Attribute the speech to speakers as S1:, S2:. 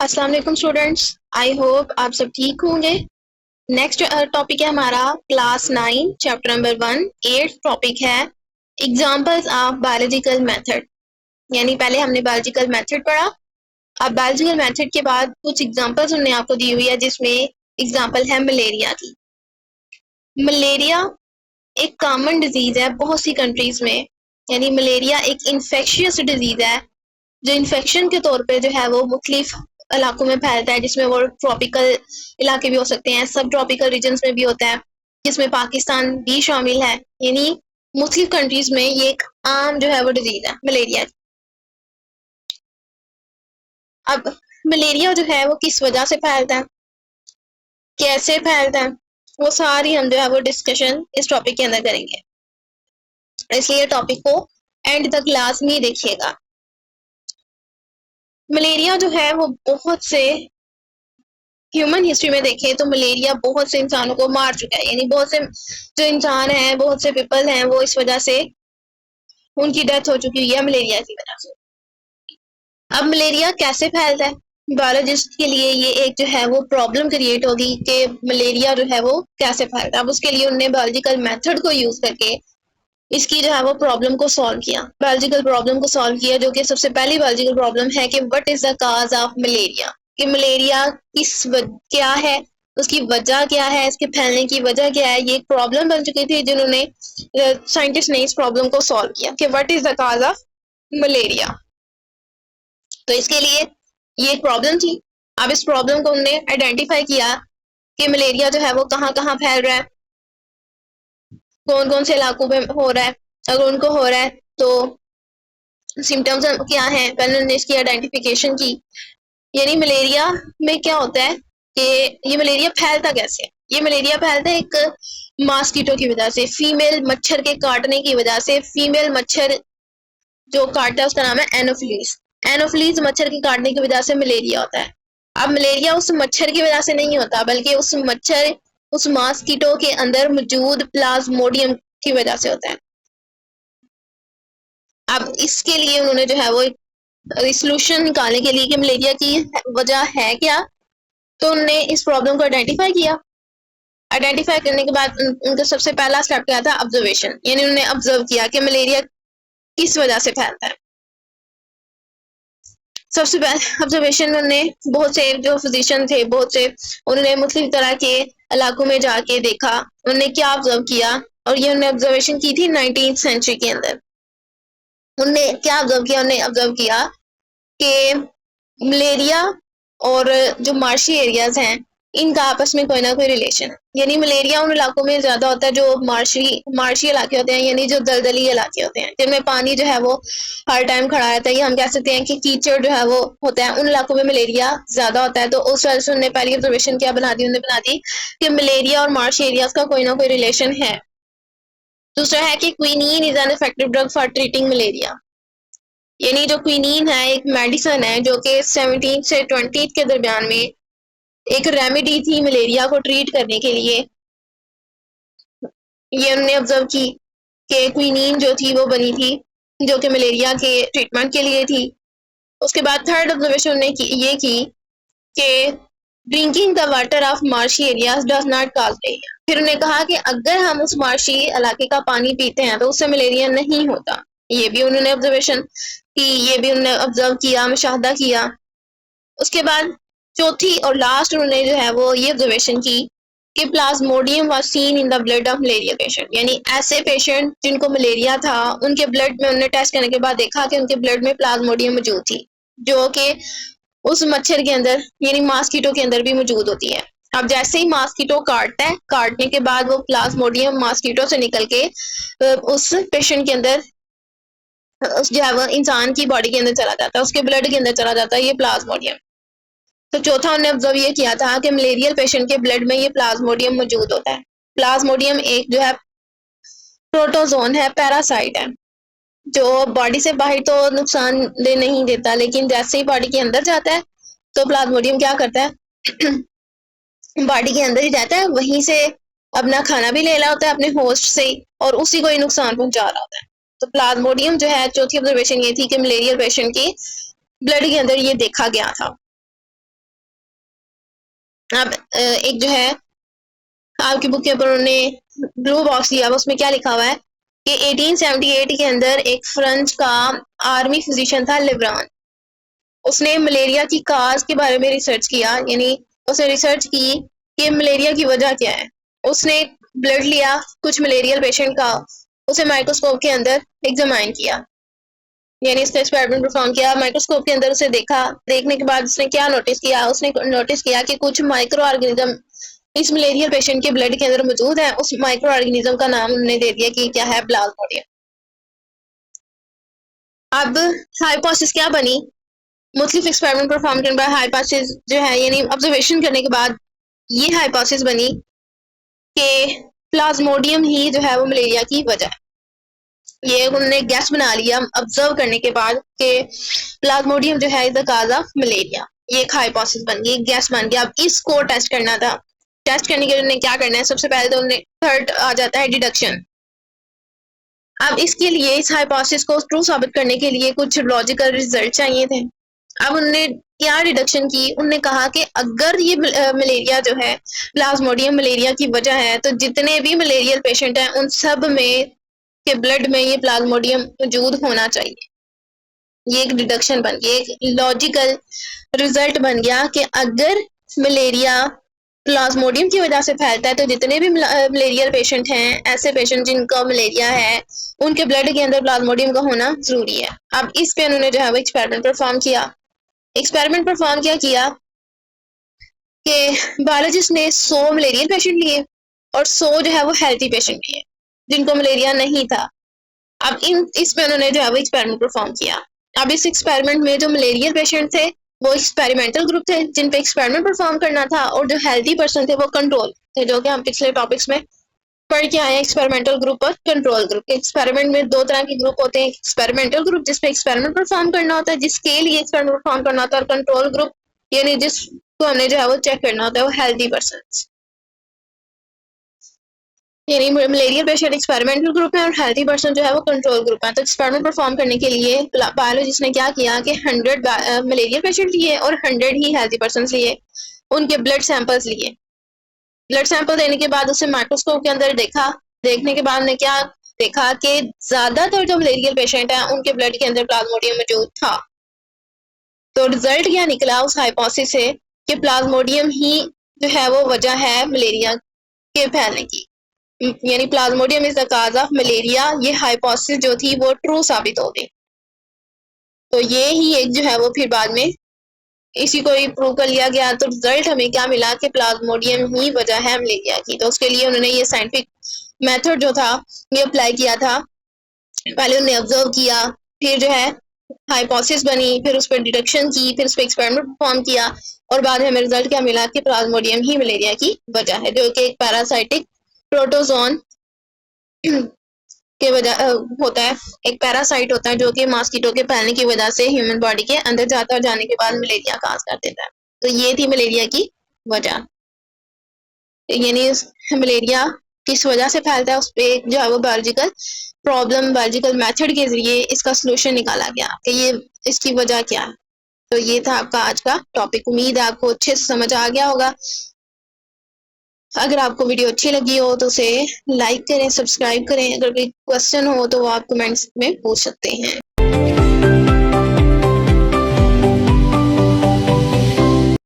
S1: अस्सलाम वालेकुम students. I hope आप सब ठीक होंगे। नेक्स्ट टॉपिक है हमारा class 9 chapter number 1। 8th topic है एग्जांपल्स ऑफ बायोलॉजिकल मेथड। यानी पहले हमने बायोलॉजिकल मेथड पढ़ा, अब बायोलॉजिकल मेथड के बाद कुछ एग्जांपल्स उन्होंने आपको दी हुई है, जिसमें एग्जांपल है मलेरिया की। मलेरिया एक कॉमन डिजीज है बहुत सी कंट्रीज में। यानी मलेरिया एक इन्फेक्शियस डिजीज है जो इन्फेक्शन के तौर पे जो है वो मुख्तलिफ इलाकों में फैलता है, जिसमें वो ट्रॉपिकल इलाके भी हो सकते हैं, सब ट्रॉपिकल रीजन्स में भी होता है, जिसमें पाकिस्तान भी शामिल है। यानी मुख्तलिफ कंट्रीज में ये एक आम जो है वो डिजीज है मलेरिया। अब मलेरिया जो है वो किस वजह से फैलता है, कैसे फैलता है, वो सारी हम जो है वो डिस्कशन इस टॉपिक के अंदर करेंगे, इसलिए टॉपिक को एंड तक लाजमी देखिएगा। मलेरिया जो है वो बहुत से ह्यूमन हिस्ट्री में देखें तो मलेरिया बहुत से इंसानों को मार चुका है। यानी बहुत से जो इंसान हैं, बहुत से पीपल हैं, वो इस वजह से उनकी डेथ हो चुकी हुई है मलेरिया की वजह से। अब मलेरिया कैसे फैलता है, बायोलॉजिस्ट के लिए ये एक जो है वो प्रॉब्लम क्रिएट होगी कि मलेरिया जो है वो कैसे फैलता है। अब उसके लिए उन्होंने बायोलॉजिकल मेथड को यूज करके इसकी जो है वो प्रॉब्लम को सॉल्व किया, बायोलॉजिकल प्रॉब्लम को सॉल्व किया, जो कि सबसे पहली बायोलॉजिकल प्रॉब्लम है कि what is the cause of malaria, कि मलेरिया क्या है, उसकी वजह क्या है, इसके फैलने की वजह क्या है। ये एक प्रॉब्लम बन चुकी थी जिन्होंने साइंटिस्ट ने इस प्रॉब्लम को सॉल्व किया कि what is the cause of malaria. तो इसके लिए ये एक प्रॉब्लम थी। अब इस प्रॉब्लम को उन्होंने आइडेंटिफाई किया कि मलेरिया जो है वो कहाँ कहाँ फैल रहा है, कौन कौन से इलाकों में हो रहा है, अगर उनको हो रहा है तो सिम्टम्स क्या हैं, पहले उन्होंने इसकी आइडेंटिफिकेशन की। यानी मलेरिया में क्या होता है कि ये मलेरिया फैलता कैसे है। ये मलेरिया फैलता है एक मॉस्किटो की वजह से, फीमेल मच्छर के काटने की वजह से। फीमेल मच्छर जो काटता है उसका नाम है एनोफिलीज। एनोफिलीज मच्छर के काटने की वजह से मलेरिया होता है। अब मलेरिया उस मच्छर की वजह से नहीं होता, बल्कि उस मच्छर, उस मॉस्किटो के अंदर मौजूद प्लाज्मोडियम की वजह से होता है। अब इसके लिए उन्होंने जो है वो सोल्यूशन निकालने के लिए कि मलेरिया की वजह है क्या, तो उन्होंने इस प्रॉब्लम को आइडेंटिफाई किया। आइडेंटिफाई करने के बाद उनका सबसे पहला स्टेप क्या था, ऑब्जर्वेशन। यानी उन्होंने ऑब्जर्व किया कि मलेरिया किस वजह से फैलता है। सबसे पहले ऑब्जर्वेशन में उन्होंने बहुत से जो फिजिशियन थे, बहुत से उन्होंने मुख्तलिफ तरह के इलाकों में जाके देखा, उन्होंने क्या ऑब्जर्व किया। और ये उन्होंने ऑब्जर्वेशन की थी 19th सेंचुरी के अंदर। उन्होंने क्या ऑब्जर्व किया, उन्होंने ऑब्जर्व किया कि मलेरिया और जो मार्शी एरियाज हैं इनका आपस में कोई ना कोई रिलेशन है। यानी मलेरिया उन इलाकों में ज्यादा होता है जो मार्शी इलाके होते हैं, यानी जो दलदली इलाके होते हैं, जिनमें पानी जो है वो हर टाइम खड़ा रहता है, या हम कह सकते हैं कि कीचड़ जो है वो होता है, उन इलाकों में मलेरिया ज्यादा होता है। तो उस वजह से उन्होंने पहली ऑब्जर्वेशन क्या बना दी, उन्होंने बना दी कि मलेरिया और मार्शी एरियाज का कोई ना कोई रिलेशन है। दूसरा है कि quinine is an effective drug for treating malaria. यानी जो क्विनीन है एक मेडिसिन है जो कि 17 से 20 के दरमियान में एक रेमेडी थी मलेरिया को ट्रीट करने के लिए। ये उन्होंने ऑब्जर्व की कि क्विनीन जो थी वो बनी थी जो कि मलेरिया के ट्रीटमेंट के लिए थी। उसके बाद थर्ड ऑब्जर्वेशन उन्होंने ये की कि drinking the water of marshy areas does not cause malaria. फिर उन्होंने कहा कि अगर हम उस मार्शी इलाके का पानी पीते हैं तो उससे मलेरिया नहीं होता। ये भी उन्होंने ऑब्जर्वेशन की, ये भी उन्होंने ऑब्जर्व किया, मुशाहदा किया। उसके बाद चौथी और लास्ट उन्होंने जो है वो ये ऑब्जर्वेशन की कि Plasmodium was seen in the blood of malaria patient. यानी ऐसे पेशेंट जिनको मलेरिया था उनके ब्लड में उन्होंने टेस्ट करने के बाद देखा कि उनके ब्लड में प्लाज्मोडियम मौजूद थी, जो कि उस मच्छर के अंदर यानी मॉस्किटो के अंदर भी मौजूद होती है। अब जैसे ही मॉस्किटो काटता है, काटने के बाद वो प्लाज्मोडियम मॉस्किटो से निकल के उस पेशेंट के अंदर, उस जो है वो इंसान की बॉडी के अंदर चला जाता है, उसके ब्लड के अंदर चला जाता है ये प्लाज्मोडियम। तो चौथा उन्होंने ऑब्जर्व ये किया था कि मलेरियल पेशेंट के ब्लड में ये प्लाज्मोडियम मौजूद होता है। प्लाज्मोडियम एक जो है प्रोटोजोन है, पैरासाइट है, जो बॉडी से बाहर तो नुकसान दे नहीं देता, लेकिन जैसे ही बॉडी के अंदर जाता है तो प्लाज्मोडियम क्या करता है बॉडी के अंदर ही जाता है, वहीं से अपना खाना भी ले रहा होता है अपने होस्ट से, और उसी को ही नुकसान पहुंचा रहा होता है। तो प्लाज्मोडियम जो है, चौथी ऑब्जर्वेशन ये थी कि मलेरियल पेशेंट की ब्लड के अंदर ये देखा गया था। अब एक जो है आपकी बुक के ऊपर उन्होंने ब्लू बॉक्स दिया, उसमें क्या लिखा हुआ है कि 1878 के अंदर एक फ्रेंच का आर्मी फिजिशियन था लिब्रान, उसने मलेरिया की काज के बारे में रिसर्च किया, यानी उसने रिसर्च की कि मलेरिया की वजह क्या है। उसने ब्लड लिया कुछ मलेरियल पेशेंट का, उसे माइक्रोस्कोप के अंदर एग्जामाइन किया, यानी इसने एक्सपेरिमेंट परफॉर्म किया, माइक्रोस्कोप के अंदर उसे देखा। देखने के बाद उसने क्या नोटिस किया, उसने नोटिस किया कि कुछ माइक्रो ऑर्गेनिज्म इस मलेरिया पेशेंट के ब्लड के अंदर मौजूद है। उस माइक्रो ऑर्गेनिज्म का नाम उन्होंने दे दिया कि क्या है, प्लाज्मोडियम। अब हाइपोथेसिस क्या बनी, मुख्तलिफ एक्सपेरिमेंट परफॉर्म करने के बाद हाइपोथेसिस जो है यानी ऑब्जर्वेशन करने के बाद ये हाइपोथेसिस बनी कि प्लाज्मोडियम ही जो है वो मलेरिया की वजह है। ये उन्होंने गैस बना लिया ऑब्जर्व करने के बाद कि प्लाज्मोडियम जो है is the cause of malaria. ये एक हाइपोथेसिस बन गई, गैस बन गया। अब इसको टेस्ट करना था। टेस्ट करने के लिए उन्हें क्या करना है, सबसे पहले तो उन्हें थर्ड आ जाता है डिडक्शन। अब इसके लिए इस हाइपोथेसिस को ट्रू साबित करने के लिए कुछ लॉजिकल रिजल्ट चाहिए थे। अब उन्होंने क्या डिडक्शन की, उन्होंने कहा कि अगर ये मलेरिया जो है प्लाज्मोडियम मलेरिया की वजह है, तो जितने भी मलेरियल पेशेंट हैं उन सब में के ब्लड में ये प्लाज्मोडियम मौजूद होना चाहिए। ये एक डिडक्शन बन गया, एक लॉजिकल रिजल्ट बन गया कि अगर मलेरिया प्लाज्मोडियम की वजह से फैलता है तो जितने भी मलेरियल पेशेंट हैं, ऐसे पेशेंट जिनका मलेरिया है, उनके ब्लड के अंदर प्लाज्मोडियम का होना जरूरी है। अब इस पे उन्होंने जो है वो एक्सपेरिमेंट परफॉर्म किया। एक्सपेरिमेंट परफॉर्म क्या किया कि बायोलॉजिस्ट ने 100 मलेरियल पेशेंट लिए और 100 जो है वो हेल्थी पेशेंट लिए जिनको मलेरिया नहीं था। अब इसमें उन्होंने जो है वो एक्सपेरिमेंट परफॉर्म किया। अब इस एक्सपेरिमेंट में जो मलेरियल पेशेंट थे वो एक्सपेरिमेंटल ग्रुप थे जिन पे एक्सपेरिमेंट परफॉर्म करना था, और जो हेल्थी पर्सन थे वो कंट्रोल थे, जो कि हम पिछले टॉपिक्स में पढ़ के आए हैं, एक्सपेरिमेंटल ग्रुप और कंट्रोल ग्रुप। एक्सपेरिमेंट में दो तरह के ग्रुप होते हैं, एक्सपेरिमेंटल ग्रुप जिसपे एक्सपेरिमेंट परफॉर्म करना होता है, जिसके लिए एक्सपेरिमेंट परफॉर्म करना होता है, और कंट्रोल ग्रुप यानी जिसको हमने जो है वो चेक करना होता है, वो हेल्थी पर्सन। यानी मलेरिया पेशेंट एक्सपेरिमेंटल ग्रुप है और हेल्थी पर्सन जो है वो कंट्रोल ग्रुप है। तो एक्सपेरिमेंट परफॉर्म करने के लिए बायोलॉजिस्ट ने क्या किया कि 100 मलेरिया पेशेंट लिए और 100 ही हेल्थी पर्सन लिए, उनके ब्लड सैंपल्स लिए। ब्लड सैंपल देने के बाद उसे माइक्रोस्कोप के अंदर देखा। देखने के बाद ने क्या देखा कि ज्यादातर जो मलेरियल पेशेंट हैं उनके ब्लड के अंदर प्लाज्मोडियम मौजूद था। तो रिजल्ट क्या निकला उस हाइपोथेसिस से कि प्लाज्मोडियम ही जो है वो वजह है मलेरिया के फैलने की, यानी Plasmodium is the cause of malaria. ये हाइपोथेसिस जो थी वो ट्रू साबित हो गई। तो ये ही एक जो है वो फिर बाद में इसी को ही प्रूव कर लिया गया। तो रिजल्ट हमें क्या मिला कि प्लाज्मोडियम ही वजह है मलेरिया की। तो उसके लिए उन्होंने ये साइंटिफिक मेथड जो था ये अप्लाई किया था। पहले उन्होंने ऑब्जर्व किया, फिर जो है हाइपोथेसिस बनी, फिर उस पर डिडक्शन की, फिर उस पर एक्सपेरिमेंट परफॉर्म किया, और बाद में हमें रिजल्ट क्या मिला कि प्लाज्मोडियम ही मलेरिया की वजह है, जो कि एक पैरासाइटिक प्रोटोजोन के वजह होता है। एक पैरासाइट होता है जो कि मॉस्किटो के फैलने की वजह से ह्यूमन बॉडी के अंदर जाता है और जाने के बाद मलेरिया काज कर देता है। तो ये थी मलेरिया की वजह, यानी मलेरिया किस वजह से फैलता है उस पर जो है वो बायोलॉजिकल प्रॉब्लम, बायोलॉजिकल मेथड के जरिए इसका सोल्यूशन निकाला गया कि ये इसकी वजह क्या है। तो ये था आपका आज का टॉपिक। उम्मीद है आपको अच्छे से समझ आ गया होगा। अगर आपको वीडियो अच्छी लगी हो तो उसे लाइक करें, सब्सक्राइब करें। अगर कोई क्वेश्चन हो तो वो आप कमेंट्स में पूछ सकते हैं।